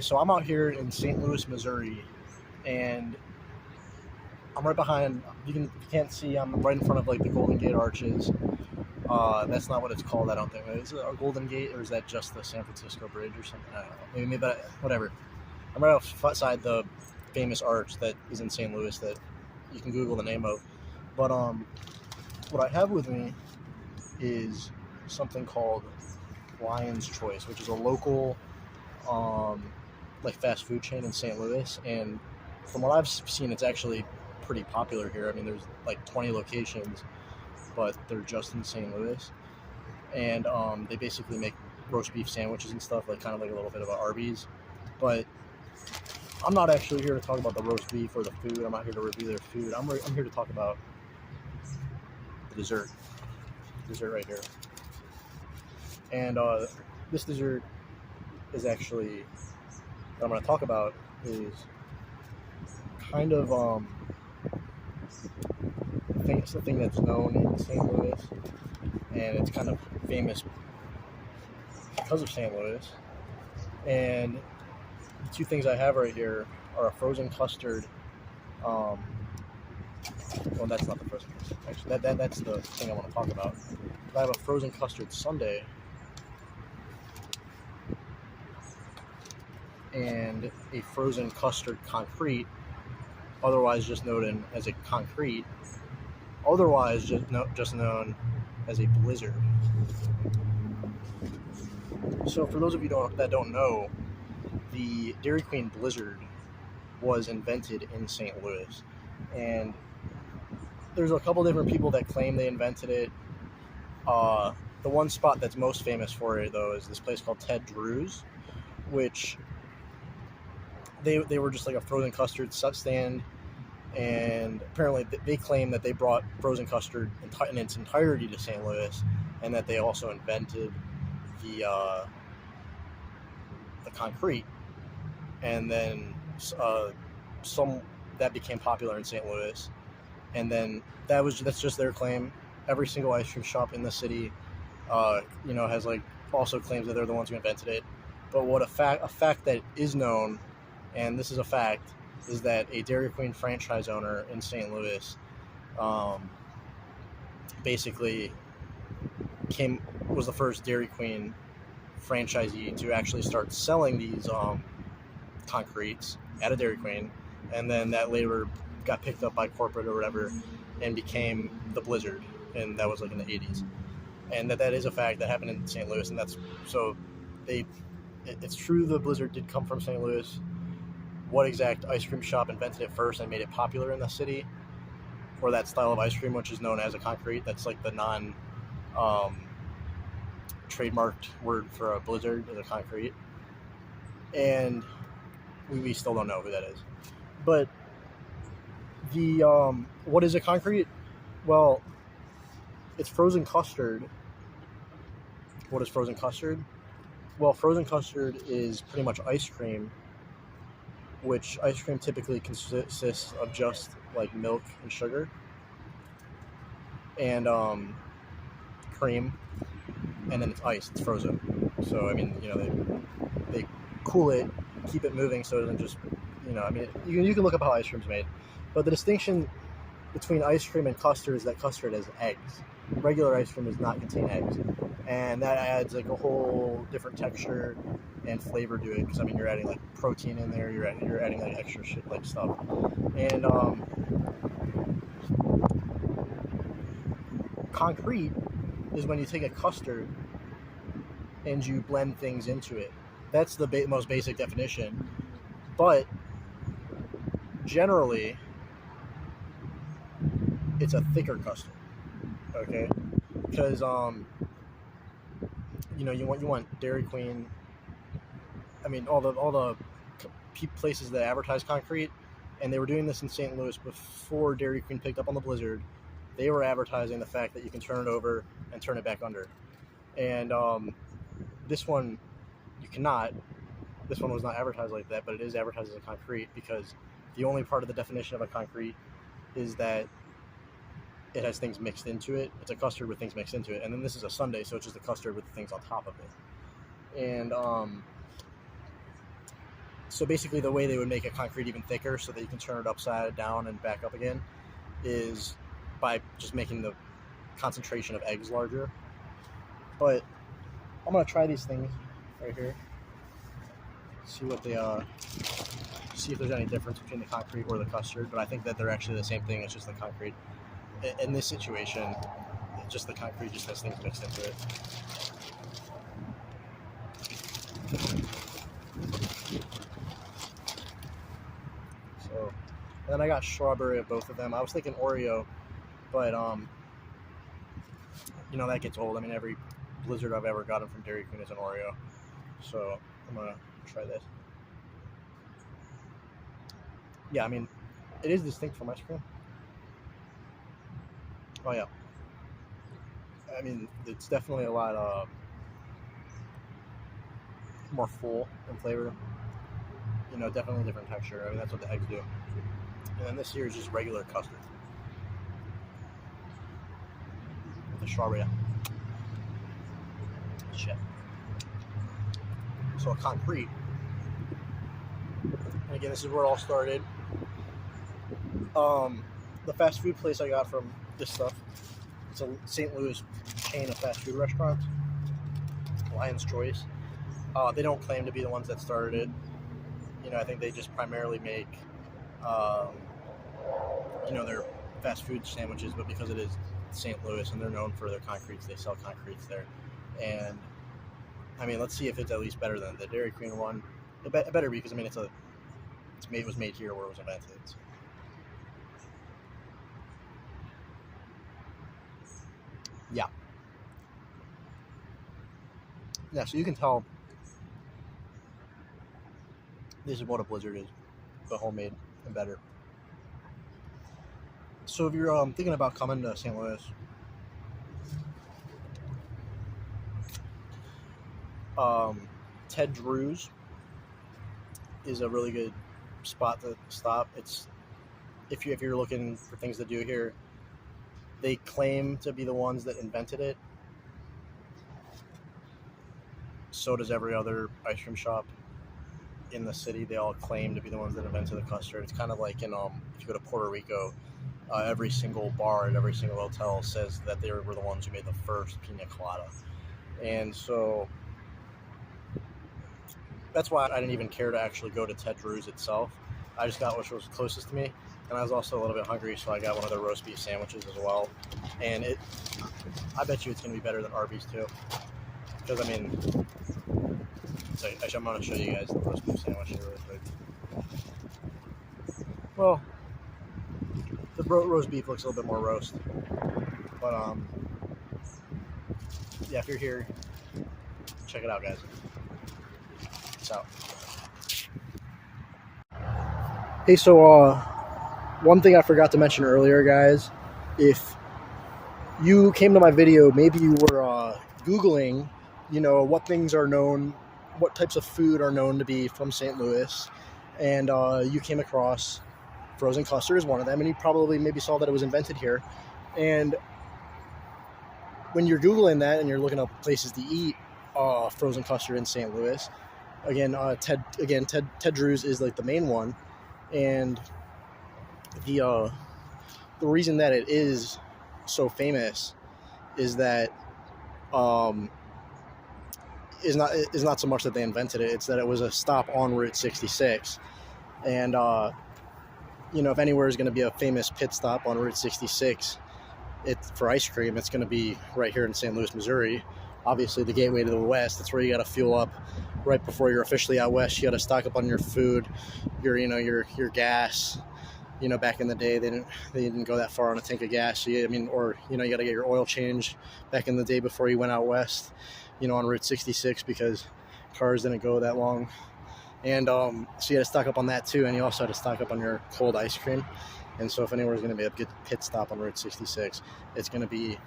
So I'm out here in St. Louis, Missouri, and I'm right behind. If you can't see, I'm right in front of like the Golden Gate Arches. That's not what it's called. I don't think. Is it a Golden Gate, or is that just the San Francisco Bridge or something? I don't know. Maybe whatever. I'm right outside the famous arch that is in St. Louis that you can Google the name of. But what I have with me is something called Lion's Choice, which is a local like fast food chain in St. Louis, and from what I've seen, it's actually pretty popular here. I mean, there's like 20 locations, but they're just in St. Louis, and they basically make roast beef sandwiches and stuff, like kind of like a little bit of a Arby's. But I'm not actually here to talk about the roast beef or the food. I'm not here to review their food. I'm here to talk about the dessert right here, and this dessert is actually what I'm going to talk about is kind of it's a thing that's known in St. Louis, and it's kind of famous because of St. Louis. And the two things I have right here are a frozen custard. Well, that's not the frozen custard. Actually, that's the thing I want to talk about. I have a frozen custard sundae and a frozen custard concrete, otherwise just known as a concrete, otherwise just known as a blizzard. So for those of you that don't know, the Dairy Queen Blizzard was invented in St. Louis, and there's a couple different people that claim they invented it. The one spot that's most famous for it, though, is this place called Ted Drew's, which they were just like a frozen custard stand, and apparently they claim that they brought frozen custard in its entirety to St. Louis, and that they also invented the concrete, and then some that became popular in St. Louis, and then that's just their claim. Every single ice cream shop in the city, has like also claims that they're the ones who invented it. But what a fact that is known, and this is a fact, is that a Dairy Queen franchise owner in St. Louis, basically was the first Dairy Queen franchisee to actually start selling these concretes at a Dairy Queen, and then that later got picked up by corporate or whatever and became the Blizzard, and that was like in the 80s. And that is a fact that happened in St. Louis, and it's true the Blizzard did come from St. Louis. What exact ice cream shop invented it first and made it popular in the city, or that style of ice cream, which is known as a concrete, that's like the non trademarked word for a blizzard, is a concrete, and we still don't know who that is. But the what is a concrete? Well, it's frozen custard. What is frozen custard? Well, frozen custard is pretty much ice cream, which ice cream typically consists of just like milk and sugar and cream, and then it's iced, it's frozen. So I mean, they cool it, keep it moving so it doesn't just, you can look up how ice cream's made. But the distinction between ice cream and custard is that custard has eggs. Regular ice cream does not contain eggs, and that adds like a whole different texture and flavor to it, because I mean, you're adding like protein in there, you're adding like extra shit like stuff. And concrete is when you take a custard and you blend things into it. That's the most basic definition. But generally, it's a thicker custard. Okay, because you want Dairy Queen. I mean, all the places that advertise concrete, and they were doing this in St. Louis before Dairy Queen picked up on the Blizzard. They were advertising the fact that you can turn it over and turn it back under, and this one you cannot. This one was not advertised like that, but it is advertised as a concrete, because the only part of the definition of a concrete is that it has things mixed into it. It's a custard with things mixed into it. And then this is a sundae, so it's just a custard with the things on top of it. And So basically, the way they would make a concrete even thicker, so that you can turn it upside down and back up again, is by just making the concentration of eggs larger. But I'm gonna try these things right here. See what they see if there's any difference between the concrete or the custard. But I think that they're actually the same thing. It's just the concrete. In this situation, just the concrete just has things mixed into it. So, and then I got strawberry of both of them. I was thinking Oreo, but you know, that gets old. I mean, every Blizzard I've ever gotten from Dairy Queen is an Oreo. So I'm gonna try this. Yeah, I mean, it is distinct from ice cream. Oh yeah. I mean, it's definitely a lot more full in flavor. You know, definitely different texture. I mean, that's what the eggs do. And then this here is just regular custard with the strawberry. Shit. So concrete. And again, this is where it all started. The fast food place I got from this stuff, it's a St. Louis chain of fast food restaurants, Lion's Choice. They don't claim to be the ones that started it. You know, I think they just primarily make, you know, their fast food sandwiches, but because it is St. Louis and they're known for their concretes, they sell concretes there. And I mean, let's see if it's at least better than the Dairy Queen one. It better be, because I mean, it was made here where it was invented. So. Yeah, so you can tell this is what a Blizzard is, but homemade and better. So if you're thinking about coming to St. Louis, Ted Drew's is a really good spot to stop. It's if you're looking for things to do here, they claim to be the ones that invented it. So does every other ice cream shop in the city. They all claim to be the ones that invented the custard. It's kind of like in if you go to Puerto Rico, every single bar at every single hotel says that they were the ones who made the first pina colada. And so that's why I didn't even care to actually go to Ted Drew's itself. I just got which was closest to me, and I was also a little bit hungry, so I got one of their roast beef sandwiches as well. And I bet you it's going to be better than Arby's too. Because, I mean, actually, I'm going to show you guys the roast beef sandwich here really quick. Well, the roast beef looks a little bit more roast. But, yeah, if you're here, check it out, guys. Peace out. Hey, so, one thing I forgot to mention earlier, guys, if you came to my video, maybe you were Googling, you know, what things are known, what types of food are known to be from St. Louis, and you came across frozen custard as one of them, and you probably maybe saw that it was invented here. And when you're Googling that and you're looking up places to eat frozen custard in St. Louis, again, Ted Drew's is like the main one, and the reason that it is so famous is that is not so much that they invented it, it's that it was a stop on Route 66. And you know, if anywhere is going to be a famous pit stop on Route 66 for ice cream, it's going to be right here in St. Louis, Missouri. Obviously the gateway to the west. That's where you got to fuel up right before you're officially out west. You got to stock up on your food, your gas. You know, back in the day, they didn't go that far on a tank of gas. So or you know, you got to get your oil changed back in the day before you went out west, you know, on Route 66, because cars didn't go that long. And so you had to stock up on that too, and you also had to stock up on your cold ice cream. And so if anywhere is going to be a good pit stop on Route 66, it's going to be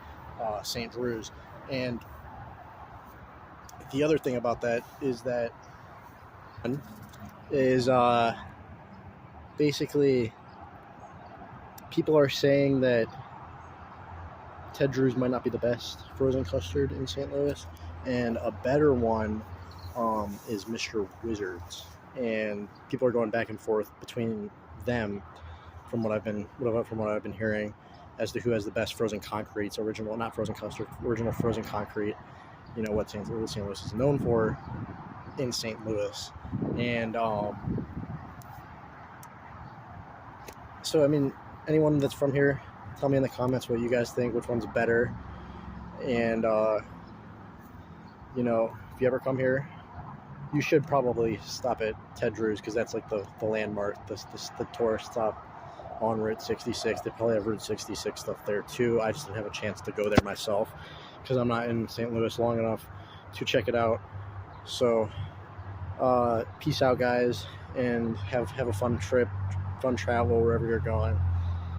St. Drew's. And the other thing about that is basically people are saying that Ted Drew's might not be the best frozen custard in St. Louis, and a better one is Mr. Wizard's. and people are going back and forth between them, from what I've been hearing, as to who has the best frozen concretes, original, not frozen custard, original frozen concrete. You know what St. Louis is known for in St. Louis, and so I mean, anyone that's from here, tell me in the comments what you guys think, which one's better, and you know, if you ever come here, you should probably stop at Ted Drew's, because that's like the landmark, the tourist stop on Route 66. They probably have Route 66 stuff there too. I just didn't have a chance to go there myself because I'm not in St. Louis long enough to check it out. So peace out, guys, and have a fun trip, fun travel wherever you're going.